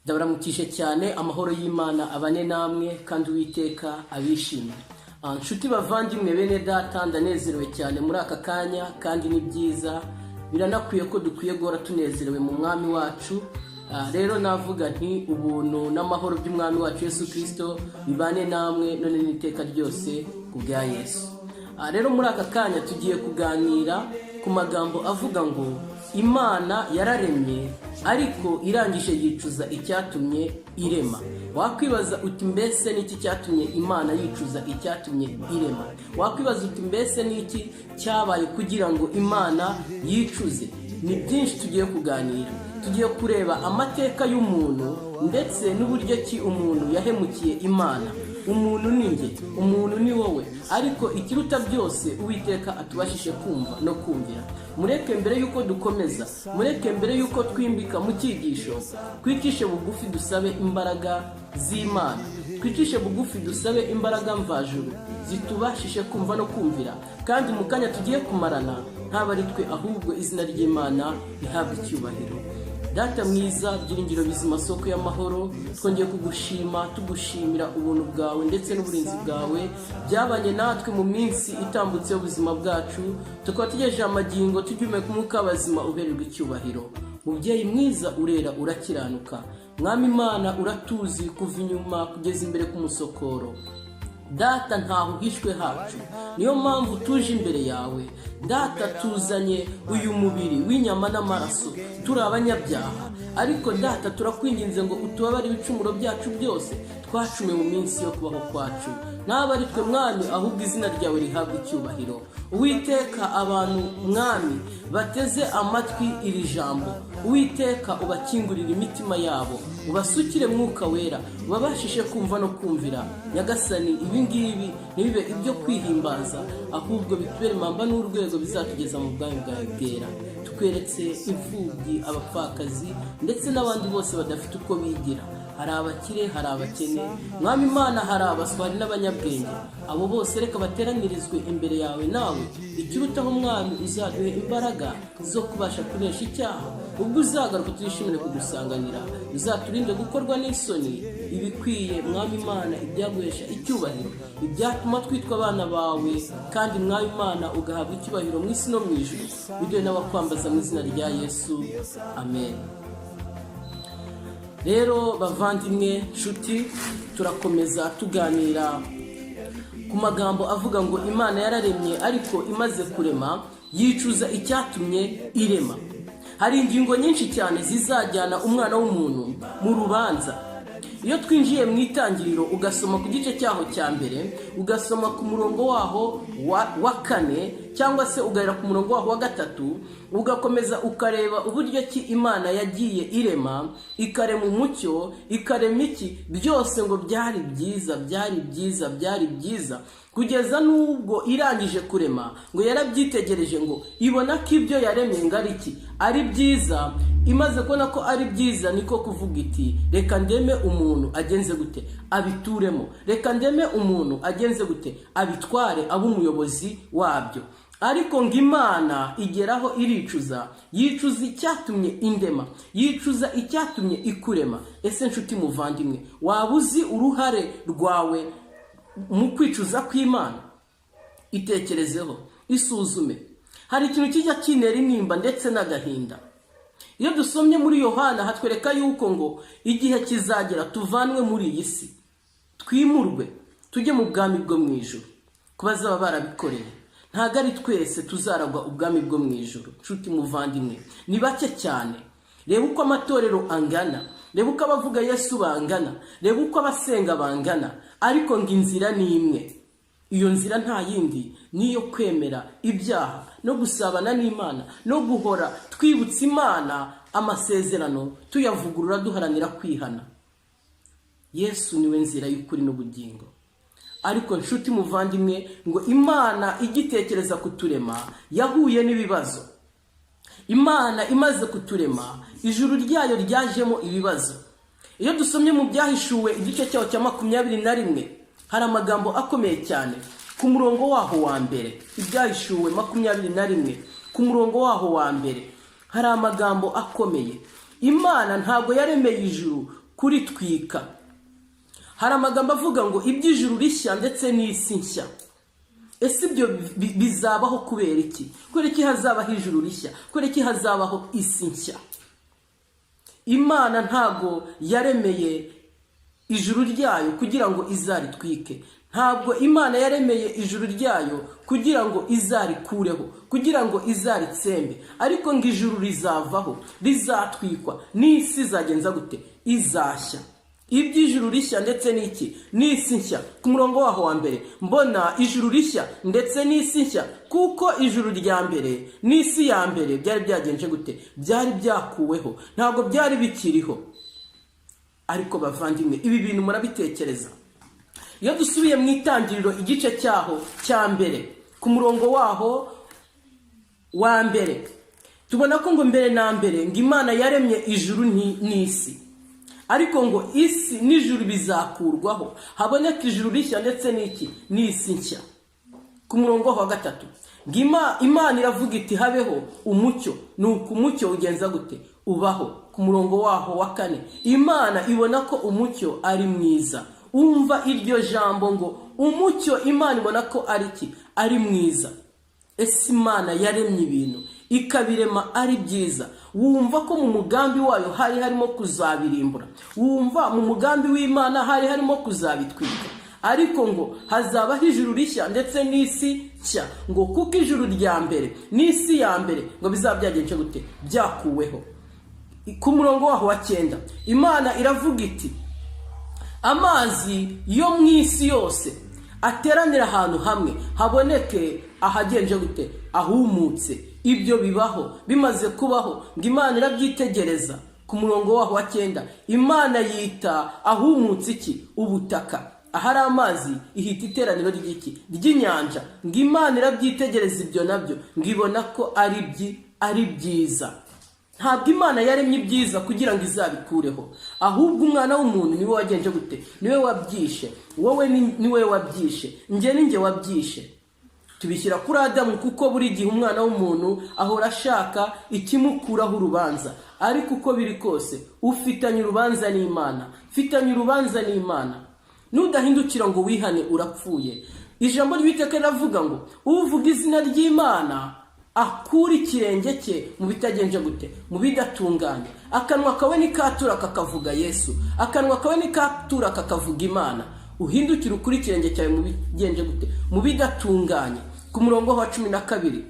ndabaramukije cyane amahoro y'Imana abane namwe kandi Uwiteka abishimire. Nshuti bavandimwe bene data, ndanezerewe cyane muri aka kanya kandi ni byiza, biranakwiye ko dukwiye guhora tunezerewe mu mwami wacu. Rero navuga nti ubuntu n'amahoro by'umwami wacu Yesu Kristo bibane namwe none n'iteka ryose kubwa Yesu. Rero muri aka kanya tugiye kuganira ku magambo avuga ngo Imana yararemye ariko irangije yicuza icyatumye irema. Wakwibaza uti mbese niki cyatumye Imana yicuza icyatumye irema? Wakwibaza uti mbese niki cyabaye kugira ngo Imana yicuze? Ni byinshi tugiye kuganira. Tugiye kureba amateka y'umuntu ndetse n'uburyo ki umuntu yahemukiye Imana. Umuntu ni nge, umuntu ni wowe, ariko ikiruta byose Uwiteka atubashije kumva no kumvira. Mureke mbere yuko dukomeza, mureke mbere yuko twimbika mu cyigisho, twicishe bugufi dusabe imbaraga z'Imana, twicishe bugufi dusabe imbaraga mvajuru zitubashije kumva no kumvira, kandi mu kanya tugiye kumarana ntaba ari twe ahubwo izina ry'Imana rihabwa icyubahiro. Data mwiza, byiringiro bizima, soko y'amahoro, twongeye kugushima tugushimira ubuntu bwawe ndetse n'uburinzi bwawe byabanye natwe mu minsi itambutse y'ubuzima bwacu. Tukaba tugejeje amagingo tugiye ku mwuka w'abazima uhererwa icyubahiro. Mubyeyi mwiza, urera urakiranuka, Mwami Imana uratuzi kuva inyuma kugeza imbere ku musokoro. Data ntaho uhishwe hacu, niyo mpamvu tuje imbere yawe. Data tuzanye uyu mubiri w'inyama n'amaraso, turi abanyabyaha, ariko Data turakwinginze ngo utubabare ibicumuro byacu byose twacume mu minsi yo kubaho kwacu. Naba ari twe Mwami, ahubwo izina ryawe rihabwa icyubahiro. Uwiteka, abantu Mwami bateze amatwi iri jambo, Uwiteka ubakingurira imitima yabo, ubasukire Mwuka Wera, ubabashishe kumva no kumvira. Nyagasani, ibi ngibi ntibibe ibyo kwihimbaza, ahubwo bitubere impamba n'urwego bizatugeza mu bwami bwawe bwera. Tukweretse imfubyi, abapfakazi ndetse n'abandi bose badafite uko bigira. Hari abakire, hari abakene, Mwami Imana, hari abaswa, hari n'abanyabwenge. Abo bose reka bateranirizwe imbere yawe, nawe ikirutaho Mwami uzaduhe imbaraga zo kubasha kunesha icyaha. Ubwo uzagaruka turishimire kugusanganira, uzaturinde gukorwa n'isoni, ibikwiye Mwami Imana ibyaguhesha icyubahiro, ibyatuma twitwa abana bawe, kandi Mwami Imana ugahabwa icyubahiro mu isi no mu ijuru. Biduhe n'abakwambaza mu izina rya Yesu, amen. Rero bavandimwe, nshuti, turakomeza tuganira ku magambo avuga ngo Imana yararemye ariko imaze kurema yicuza icyatumye irema. Hari ingingo nyinshi cyane zizajyana umwana w'umuntu mu rubanza. Iyo twinjiye mu itangiriro ugasoma ku gice cyaho cya mbere, ugasoma ku murongo waho wa 4 cyangwa se ugahera ku murongo waho wa 3, ugakomeza ukareba uburyo ki Imana yagiye irema, ikarema umucyo, ikarema iki, byose ngo byari byiza, byari byiza, byari byiza, kugeza n'ubwo irangije kurema ngo yarabyitegereje ngo ibona ko ibyo yaremye ngari iki ari byiza. Imaze kubona ko ari byiza, niko kuvuga iti reka ndeme umuntu agenze gute abituremo, reka ndeme umuntu agenze gute abitware, abe umuyobozi wabyo. Ariko ngo Imana igeraho iricuza, yicuza icyatumye indema, yicuza icyatumye ikurema. Ese nshuti muvandimwe, waba uzi uruhare rwawe mu kwicuza kw'Imana? Itekerezeho, isuzume. Hari ikintu kijya kinera intimba ndetse n'agahinda. Iyo dusomye muri Yohana hatwereka yuko ngo igihe kizagera tuvanwe muri iyi si, twimurwe tujye mu bwami bwo mu ijuru. Kubazaba barabikoreye, ntago ari twese tuzaragwa ubwami bwo mu ijuru. Nshuti muvandimwe, ni bake cyane. Reba uko amatorero angana, reba uko abavuga Yesu bangana, reba uko abasenga bangana, ariko ngo inzira ni imwe. Iyo nzira nta yindi, niyo kwemera ibyaha no gusabana n'Imana no guhora twibutsa Imana amasezerano, tuyavugurura duharanira kwihana. Yesu niwe nzira y'ukuri n'ubugingo. Ariko nshuti muvandimwe, ngo Imana igitekereza kuturema yahuye n'ibibazo. Imana imaze kuturema, ijuru ryayo ryajemo ibibazo. Iyo dusomye mu byahishuwe igice cyaho cya 21, hari amagambo akomeye cyane ku murongo waho wa mbere. Ibyahishuwe 21 ku murongo waho wa mbere hari amagambo akomeye. Imana ntabwo yaremeye ijuru kuritwika. Hari amagambo avuga ngo iby'ijuru rishya ndetse n'isi nshya. Ese ibyo bizabaho kubera iki? Kubera iki hazabaho ijuru rishya? Kubera iki hazabaho isi nshya? Imana ntago yaremeye ijuru ryayo kugira ngo izaritwike. Ntabwo Imana yaremeye ijuru ryayo kugira ngo izarikureho, kugira ngo izaritsembe. Ariko ngo ijuru rizavaho, rizatwikwa, n'isi izagenza gute? Izashya. Iby'ijuru rishya ndetse n'iki? N'isi nshya. Ku murongo waho wa mbere mbona ijuru rishya ndetse n'isi nshya, kuko ijuru rya mbere n'isi ya mbere byari byagenje gute? Byari byakuweho, ntabwo byari bikiriho. Ariko bavandimwe, ibi bintu murabitekereza? Iyo dusubiye mu Itangiriro igice cyaho cya mbere ku murongo waho wa mbere, tubona ko ngo mbere na mbere ngo Imana yaremye ijuru n'isi. Ariko ngo isi n'ijuru bizakurwaho, haboneka ijuru rishya ndetse n'iki? N'isi nshya. Ku murongo wa gatatu Imana iravuga iti habeho umucyo, nuko umucyo ugenza gute? Ubaho. Ku murongo waho wa kane Imana ibona ko umucyo ari mwiza. Umva iryo jambo ngo umucyo, Imana ibona ko ari iki? Ari mwiza. Ese Imana yaremye ibintu ikabirema ari byiza. Wumva ko mu mugambi wayo hari harimo kuzabirimbura. Wumva mu mugambi w'Imana hari harimo kuzabitwika. Ariko ngo hazabaho ijuru rishya ndetse n'isi nshya, ngo kuko ijuru rya mbere n'isi ya mbere ngo bizabyagenje gute? Byakuweho. Ku murongo waho wa 9 Imana iravuga iti amazi yo mu isi yose ateranira ahantu hamwe, haboneke ahagenje gute? Ahumutse. Ibyo bibaho. Bimaze kubaho ngo Imana irabyitegereza. Ku murongo waho wa 9 Imana yita ahumutse iki? Ubutaka. Ahari amazi ihita iteraniro ry'iki? Ry'inyanja. Ngo Imana irabyitegereza ibyo nabyo, ngibona ko ari byiza. Ntabwo Imana yaremye ibyiza kugira ngo izabikureho, ahubwo umwana w'umuntu niwe wagenje gute? Niwe wabyishe. Wowe niwe wabyishe, njye ninjye wabyishe. Tubishyira kuri Adamu, kuko buri gihe umwana w'umuntu ahora ashaka ikimukuraho urubanza. Ariko uko biri kose ufitanye urubanza n'Imana, fitanye urubanza n'Imana. Nudahindukira ngo wihane urapfuye. Ijambo ry'Uwiteka riravuga ngo uvuga izina ry'Imana akura ikirenge cye mu bitagenje gute? Mu bidatunganye. Akanwa kawe nikatura kakavuga Yesu, akanwa kawe nikatura kakavuga Imana. Uhindukire ukuri ikirenge cyawe mu bigenje gute? Mu bidatunganye. Ku murongo wa 12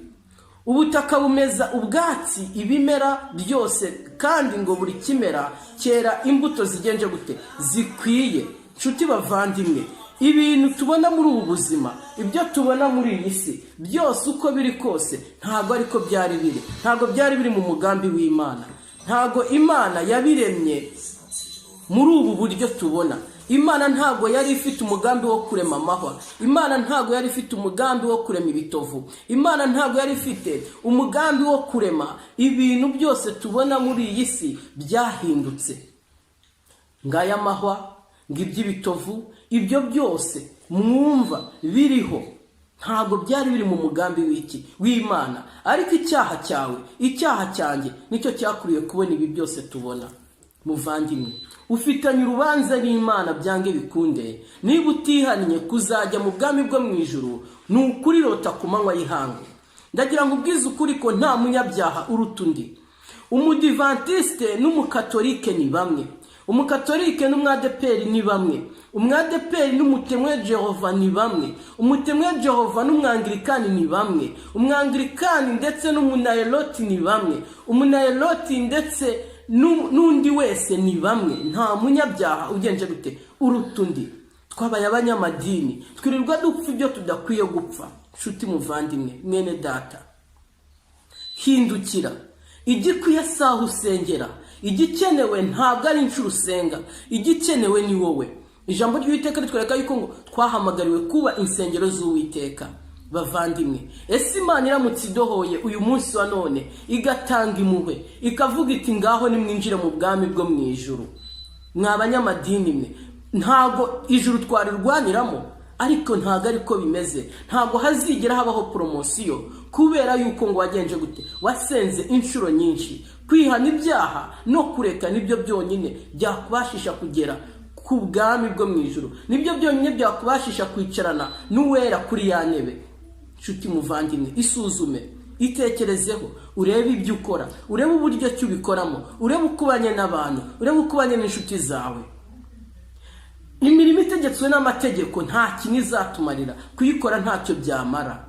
ubutaka bumeza ubwatsi ibimera byose, kandi ngo buri kimera cyera imbuto zigenje gute? Zikwiye. Nshuti bavandimwe, ibintu tubona muri ubu buzima, ibyo tubona muri iyi si byose uko biri kose ntago ariko byari biri. Ntago byari biri mu mugambi w'Imana. Ntago Imana yabiremye muri ubu buryo tubona. Imana ntago yari ifite umugambi wo kurema amahwa. Imana ntago yari ifite umugambi wo kurema ibitovu. Imana ntago yari ifite umugambi wo kurema ibintu byose tubona muri iyi si byahindutse. Ngaya amahwa, ng'iby'ibitovu, ibyo byose mwumva biriho ntago byari biri mu mugambi w'Imana. Ariko icyaha cyawe, icyaha cyanjye nicyo cyakuriye kubona ibi byose tubona. Muvandimwe, ufitanye urubanza n'Imana byange bikunde. Niba utihannye kuzajya mu bwami bwo mu ijuru, nukuri rota ku manywa y'ihangu. Ndagira ngo ubwize ukuri ko nta munyabyaha uruta undi. Umudivantiste n'umukatolike ni bamwe. Umukatolike n'umwadeperi ni bamwe. Umwadeperi n'umutemwe Jehova ni bamwe. Umutemwe Jehova n'umwangirikani ni bamwe. Umwangirikani ndetse n'umunayeloti ni bamwe. Umunayeloti ndetse n'undi wese ni bamwe. Nta munyabyaha ugenje gute? Uruta undi. Twabaye abanyamadini, twirirwa dupfa ibyo tudakwiye gupfa. Nshuti muvandimwe, mwene data, hindukira. Igikwiye saho usengera. Igikenewe ntabwo ari inshuro usenga, igikenewe ni wowe. Ijambo ry'Uwiteka ritwereka yuko ngo twahamagariwe kuba insengero z'Uwiteka. Bavandimwe, ese Imana iramutse idohoye uyu munsi wa none igatanga impuhwe, ikavuga iti ngaho nimwinjire mu bwami bwo mu ijuru, mwabanyamadini mwe, ntago ijuru twarirwaniramo? Ariko ntago ariko bimeze. Ntago hazigera habaho promosiyo kubera yuko ngo wagenje gute? Wasenze inshuro nyinshi. kwihana ibyaha no kureka nibyo byonyine byakubashisha kugera ku bwami bwo mu ijuru, nibyo byonyine byakubashisha kwicarana n'uwera kuri ya ntebe. Nshuti muvandimwe, isuzume, itekerezeho, urebe ibyo ukora, urebe uburyo ki ubikoramo, urebe uko ubanye n'abantu, urebe uko ubanye n'inshuti zawe. Imirimo itegetswe n'amategeko nta kintu izatumarira, kuyikora ntacyo byamara,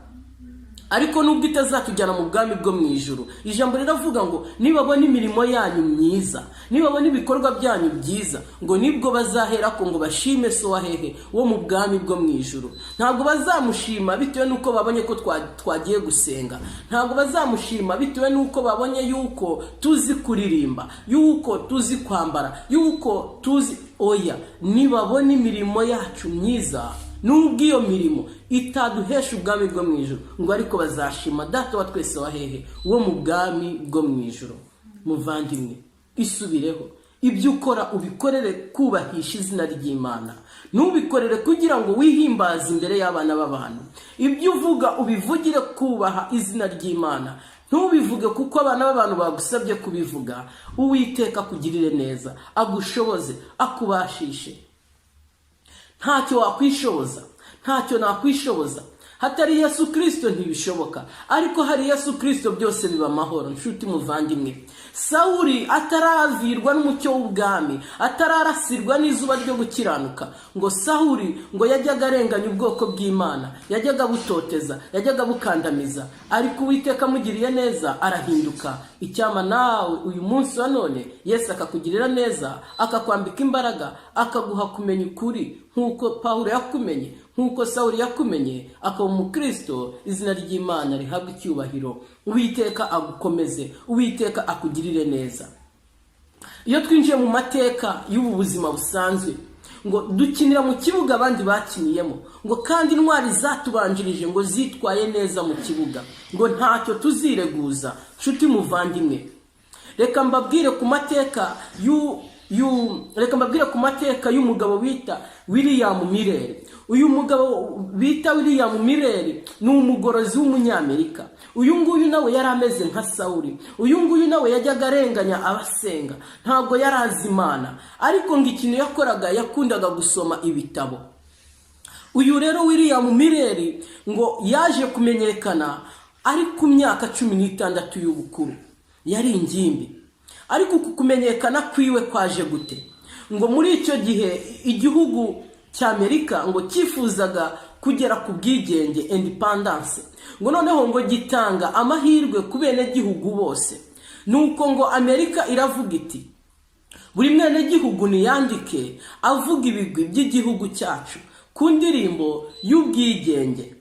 ariko nubwo itazatujyana mu bwami bwo mu ijuru. Ijambo riravuga ngo nibabona imirimo yanyu myiza, nibabona ibikorwa byanyu byiza, ngo nibwo bazaherako ngo bashime so wahehe wo mu bwami bwo mu ijuru. Ntabwo bazamushima bitewe n'uko babonye ko twagiye gusenga, ntabwo bazamushima bitewe n'uko babonye yuko tuzi kuririmba, yuko tuzi kwambara, yuko tuzi oya. Nibabona imirimo yacu myiza, nubwo iyo mirimo itaduhesha ubwami bwo mu ijuru, ngo ariko bazashima Data wa twese wahehe wo mu bwami bwo mu ijuru. Muvandimwe, isubireho, ibyo ukora ubikorere kubahisha izina ry'Imana, ntubikorere kugira ngo wihimbaze imbere y'abana b'abantu. Ibyo uvuga ubivugire kubaha izina ry'Imana, ntubivuge kuko abana b'abantu bagusabye kubivuga. Uwiteka akugirire neza, agushoboze, akubashishe. Ntacyo wakwishoboza, ntacyo nakwishoboza. Hatari Yesu Kristo ntibishoboka, ariko hari Yesu Kristo byose biba amahoro. Nshuti muvandimwe, Sawuli ataravirwa n'umucyo w'ubwami, atararasirwa n'izuba ryo gukiranuka, ngo Sawuli ngo yajyaga arenganya ubwoko bw'Imana, yajyaga butoteza, yajyaga bukandamiza, ariko Uwiteka amugiriye neza arahinduka. Icyama nawe uyu munsi wa none Yesu akakugirira neza, akakwambika imbaraga, akaguha kumenya ukuri nk'uko Pawulo yakumenye, nk'uko Sawuli yakumenye, akaba umukristo. Izina ry'Imana rihabwa icyubahiro. Uwiteka agukomeze, Uwiteka akugirire neza. Iyo twinjiye mu mateka y'ubu buzima busanzwe, ngo dukinira mu kibuga abandi bakiniyemo, ngo kandi intwari zatubanjirije ngo zitwaye neza mu kibuga, ngo ntacyo tuzireguza. Nshuti muvandimwe, reka mbabwire ku mateka y'umugabo bita William Miller. Uyu mugabo bita William Miller ni umugorozi w'umunyamerika. Uyu nguyu nawe yari ameze nka Sawuli. Uyu nguyu nawe yajyaga arenganya abasenga, ntabwo yari azi Imana, ariko ngo ikintu yakoraga yakundaga gusoma ibitabo. Uyu rero William Miller ngo yaje kumenyekana ari ku myaka 16 y'ubukuru, yari ingimbi. Ariko kumenyekana kwiwe kwaje gute? Ngo muri icyo gihe igihugu cy'Amerika ngo cyifuzaga kugera ku bwigenge, independence. Ngo noneho ngo gitanga amahirwe ku bene gihugu bose. Nuko ngo Amerika iravuga iti, buri mwene gihugu niyandike avuga ibigwi by'igihugu cyacu ku ndirimbo y'ubwigenge.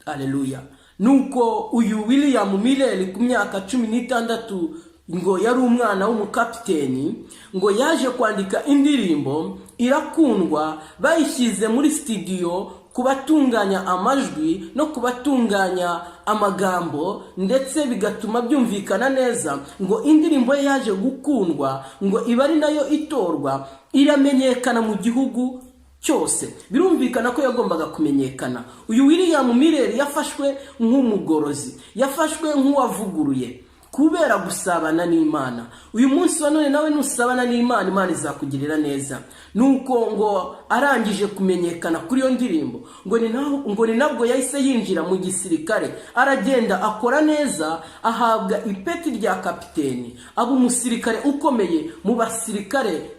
Haleluya. Nuko uyu William Miller ku myaka 16 ngo yari umwana w'umukapiteni, ngo yaje kwandika indirimbo irakundwa, bayishyize muri studio kubatunganya amajwi no kubatunganya amagambo, ndetse bigatuma byumvikana neza. Ngo indirimbo ye yaje gukundwa, ngo iba ari nayo itorwa, iramenyekana mu gihugu cyose. Birumvikana ko yagombaga kumenyekana. Uyu William Miller yafashwe nk'umugorozi, yafashwe nk'uwavuguruye kubera gusabana n'Imana. Uyu munsi wa none nawe nusabana n'Imana, Imana izakugirira neza. Nuko ngo arangije kumenyekana kuri iyo ndirimbo, ngo ni nabwo yahise yinjira mu gisirikare, aragenda akora neza, ahabwa ipeti rya kapiteni, aba umusirikare ukomeye mu basirikare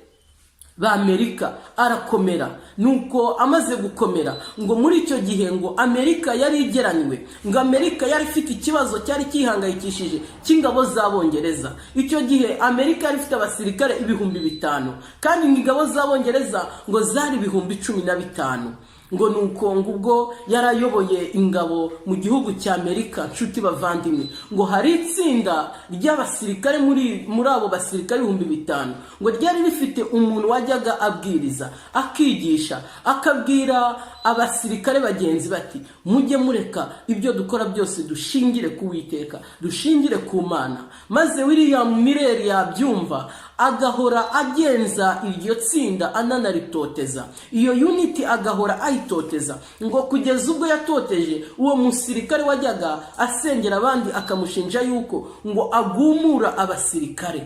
b'Amerika, arakomera. Nuko amaze gukomera, ngo muri icyo gihe ngo Amerika yari igeranywe, ngo Amerika yari ifite ikibazo cyari kihangayikishije cy'ingabo z'Abongereza. Icyo gihe Amerika yari ifite abasirikare 5,000, kandi ingabo z'Abongereza ngo zari 15,000. ngo nuko ngubwo yarayoboye ingabo mu gihugu cy'Amerika. Nshuti bavandimwe, ngo hari itsinda ry'abasirikare muri abo basirikare 5,000, ngo ryari rifite umuntu wajyaga abwiriza, akigisha, akabwira abasirikare bagenzi bati, mujye mureka ibyo dukora byose dushingire ku Uwiteka, dushingire ku Mana. Maze William Miller yabyumva, agahora agenza iryo tsinda ananaritoteza, iyo unity agahora ayitoteza, ngo kugeza ubwo yatoteje uwo musirikare wajyaga asengera abandi akamushinja yuko ngo agumura abasirikare.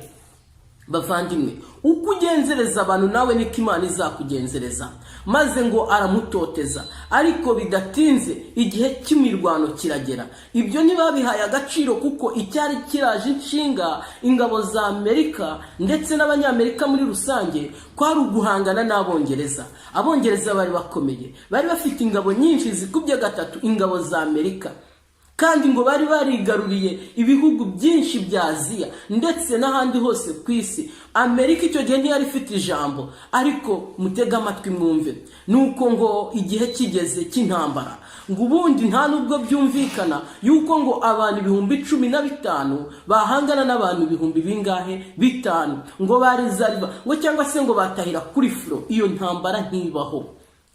Bavandimwe, uko ugenzereza abantu nawe niko Imana izakugenzereza, maze ngo aramutoteza. Ariko bidatinze igihe cy'imirwano kiragera. Ibyo ntibabihaye agaciro, kuko icyari kiraje inshinga ingabo za Amerika ndetse n'abanyamerika muri rusange kwari uguhangana n'Abongereza. Abongereza bari bakomeye, bari bafite ingabo nyinshi zikubye gatatu ingabo za Amerika, kandi ngo bari barigaruriye ibihugu byinshi bya Aziya ndetse n'ahandi hose ku isi. Amerika icyo gihe ntiyari ifite ijambo, ariko mutega amatwi mwumve, nuko ngo igihe kigeze cy'intambara, ngo ubundi nta nubwo byumvikana yuko ngo abantu 15,000 bahangana n'abantu ibihumbi bingahe bitanu, ngo barizariba ngo cyangwa se ngo batahira kuri fro. Iyo ntambara ntibaho,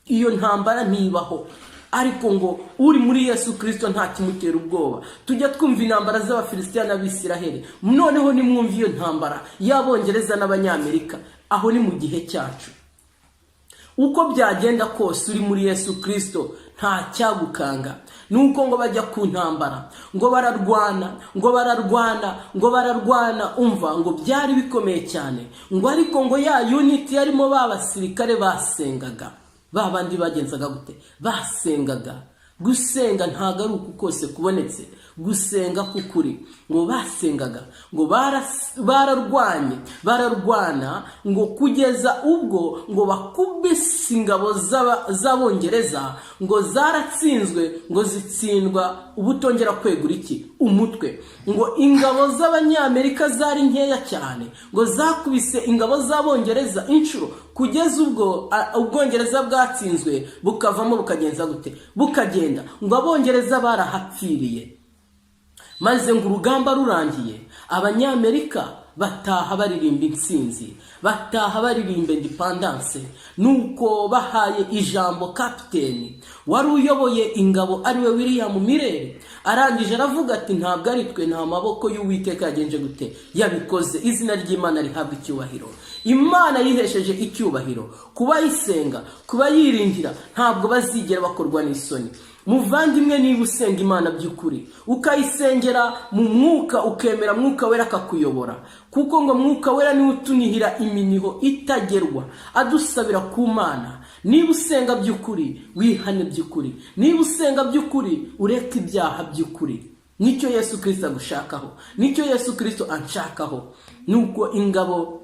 iyo ntambara ntibaho. Ariko ngo uri muri Yesu Kristo nta kimutera ubwoba. Tujya twumva intambara z'Abafilisitiya n'Abisiraheli, noneho nimwumva iyo ntambara y'Abongereza n'Abanyamerika. Aho ni mu gihe cyacu. Uko byagenda kose uri muri Yesu Kristo nta cyagukanga. Nuko ngo bajya ku ntambara, ngo bararwana, ngo bararwana, ngo bararwana, umva ngo byari bikomeye cyane. Ngo ariko ngo ya unity yarimo babasirikare basengaga. Babandi bagenzaga gute? Basengaga. Gusenga ntago ari uku kose kubonetse, gusenga kukuri. Ngo basengaga, ngo bararwana, ngo kugeza ubwo ngo bakubise ingabo z'Abongereza, ngo zaratsinzwe, ngo zitsindwa ubutongera kwegura iki? Umutwe. Ngo ingabo z'Abanyamerika zari nkeya cyane, ngo zakubise ingabo z'Abongereza inshuro, kugeza ubwo Ubwongereza bwatsinzwe bukavamo bukagenza gute? Bukagenda. Ngo Abongereza barahapfiriye. Maze ngo urugamba rurangiye, Abanyamerika bataha baririmba intsinzi, bataha baririmba independence. Nuko bahaye ijambo kapiteni wari uyoboye ingabo ariwe William Mirere, arangije aravuga ati ntabwo ari twe, nta maboko y'Uwiteka yagenje gute yabikoze. Izina ry'Imana rihabwa icyubahiro. Imana yihesheje icyubahiro. Kuba yisenga, kuba yiringira, ntabwo bazigera bakorwa n'isoni. Muvandimwe, niba usenga Imana by'ukuri, ukayisengera mu mwuka, ukemera Mwuka Wera akakuyobora, kuko ngo Mwuka Wera niwe utunihira iminiho itagerwa, adusabira ku Mana. Niba usenga by'ukuri, wihane by'ukuri. Niba usenga by'ukuri, ureke ibyaha by'ukuri. Nicyo Yesu Kristo agushakaho, nicyo Yesu Kristo anshakaho. Nuko ingabo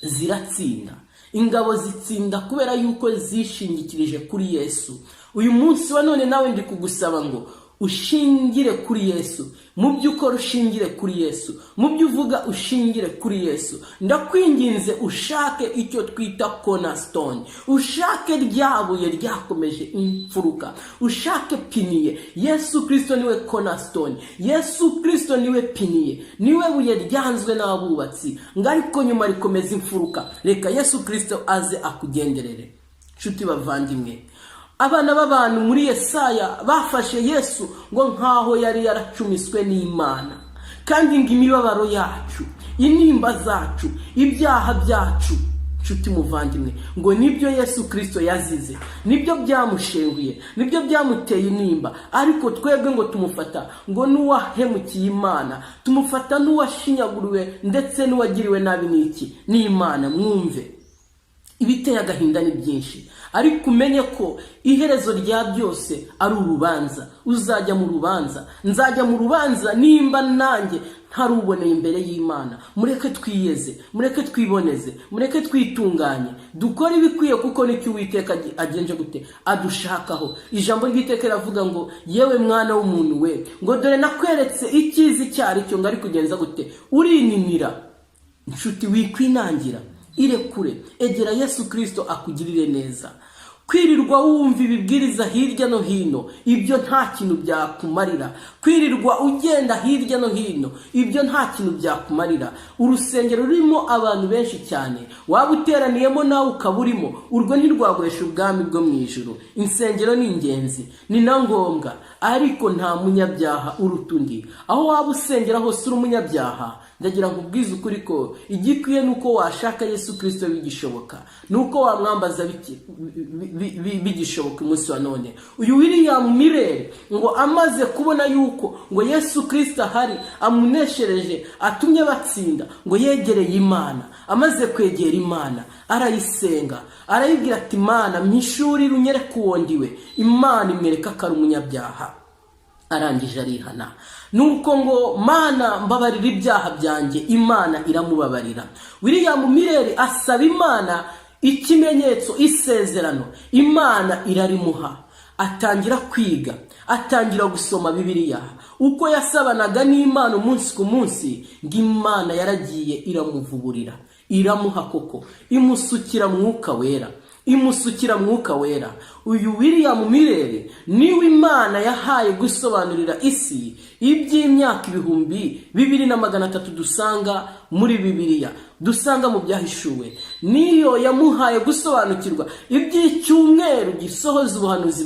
ziratsinda. Ingabo zitsinda kubera yuko zishingikirije kuri Yesu. Uyu munsi wa none nawe ndi kugusaba ngo ushingire kuri Yesu. Mu by'ukora ushingire kuri Yesu, mu byo uvuga ushingire kuri Yesu. Ndakwinginze ushake icyo twita cornerstone, ushake ryabuye ryakomeje imfuruka, ushake piniye. Yesu Kristo niwe cornerstone, Yesu Kristo niwe piniye, niwe buye ryanzwe n'abubatsi, ngariko nyuma rikomeza imfuruka. Reka Yesu Kristo aze akugenderere. Nshuti bavandimwe, abana b'abantu muri Yesaya bafashe Yesu ngo nkaho yari yaracumiswe n'Imana, kandi ngo imibabaro yacu, intimba zacu, ibyaha byacu, nshuti muvandimwe, ngo nibyo Yesu Kristo yazize, nibyo byamushenguye, nibyo byamuteye intimba. Ariko twebwe ngo tumufata ngo n'uwahemukiye Imana, tumufata n'uwashinyaguriwe ndetse n'uwagiriwe nabi n'iki? N'Imana. Mwumve, ibiteye agahinda ni byinshi, ariko umenye ko iherezo rya byose ari urubanza. Uzajya mu rubanza, nzajya mu rubanza nimba nanjye ntaruboneye imbere y'Imana. Mureke twiyeze, mureke twiboneze, mureke twitunganye, dukore ibikwiye, kuko nicyo Uwiteka agenje gute adushakaho. Ijambo ry'Iteka riravuga ngo yewe mwana w'umuntu we, ngo dore nakweretse icyiza cyari cyo, ngari kugenza gute urinimira. Nshuti, wikwinangira, irekure, egera Yesu Kristo akugirire neza. Kwirirwa wumva ibibwiriza hirya no hino, ibyo nta kintu byakumarira. Kwirirwa ugenda hirya no hino, ibyo nta kintu byakumarira. Urusengero rurimo abantu benshi cyane, waba uteraniyemo nawe ukaba urimo, urwo ntirwaguhesha ubwami bwo mu ijuru. Insengero ni ingenzi, ni na ngombwa, ariko nta munyabyaha uruta undi. Aho waba usengera hose uri umunyabyaha, ndagira ngo ubwize ukuri ko igikwiye nuko washaka Yesu Kristo bigishoboka, nuko wamwambaza bigishoboka umunsi wa none. Uyu William Mirere ngo amaze kubona yuko ngo Yesu Kristo ahari amuneshereje atumye batsinda, ngo yegereye Imana. Amaze kwegera Imana arayisenga, arayibwira ati Imana mpishurira unyereke uwo ndiwe. Imana imwereka ko ari umunyabyaha, arangije arihana. Nuko ngo Mana mbabarira ibyaha byanjye, Imana iramubabarira. William Mirere asaba Imana ikimenyetso, isezerano, Imana irarimuha. Atangira kwiga, atangira gusoma Bibiliya. Uko yasabanaga n'Imana umunsi ku munsi, ng'Imana yaragiye iramuvuburira, iramuha koko, imusukira mwuka wera, imusukira mwuka wera. Uyu William Mirere niwe Imana yahaye gusobanurira isi iby'imyaka 2300 dusanga muri Bibiliya, dusanga mu byahishuwe. Niyo yamuhaye gusobanukirwa iby'icyumweru gisohoza ubuhanuzi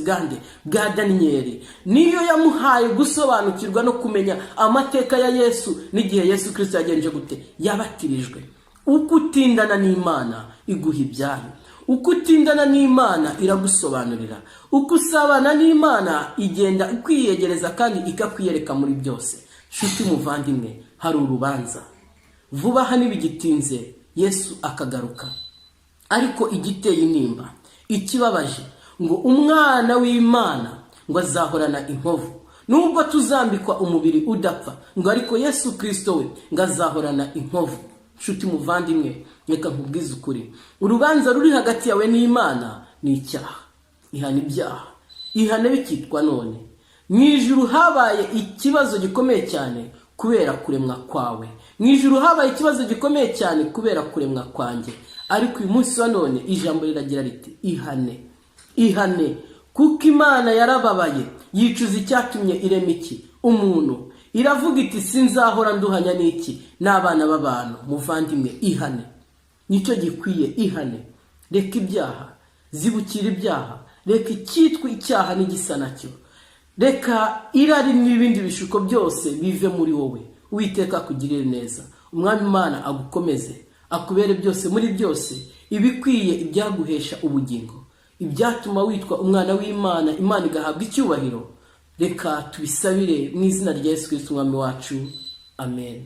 bwa Daniyeli. Niyo yamuhaye gusobanukirwa no kumenya amateka ya Yesu n'igihe Yesu Kristo yagenje gute yabatirijwe. Uko utindana n'Imana iguha ibyayo, uko utindana n'Imana iragusobanurira, uko usabana n'Imana igenda ikwiyegereza kandi ikakwiyereka muri byose. Shuti muvandimwe, hari urubanza vuba aha n'ibigitinze Yesu akagaruka. Ariko igiteye intimba, ikibabaje, ngo umwana w'Imana ngo azahorana inkovu, nubwo tuzambikwa umubiri udapfa, ngo ariko Yesu Kristo we ngo azahorana inkovu. Shuti muvandimwe, reka nkubwize ukuri, urubanza ruri hagati yawe n'Imana ni icyaha. Ihana ibyaha, ihane bikitwa none. Mu ijuru habaye ikibazo gikomeye cyane kubera kuremwa kwawe, mu ijuru habaye ikibazo gikomeye cyane kubera kuremwa kwanjye. Ariko uyu munsi wa none ijambo riragira riti ihane, ihane, kuko Imana yarababaye, yicuza icyatumye irema iki umuntu. Iravuga iti sinzahora nduhanya n'iki n'abana b'abantu. Muvandimwe, ihane, nicyo gikwiye. Ihane, reka ibyaha, zibukira ibyaha, reka icyitwa icyaha n'igisa nacyo, reka irari n'ibindi bishuko byose bive muri wowe. Uwiteka akugirire neza, Umwami Imana agukomeze, akubere byose muri byose, ibikwiye ibyaguhesha ubugingo, ibyatuma witwa umwana w'Imana, Imana igahabwa icyubahiro. Reka tubisabire mu izina rya Yesu Kristo Umwami wacu. Amen.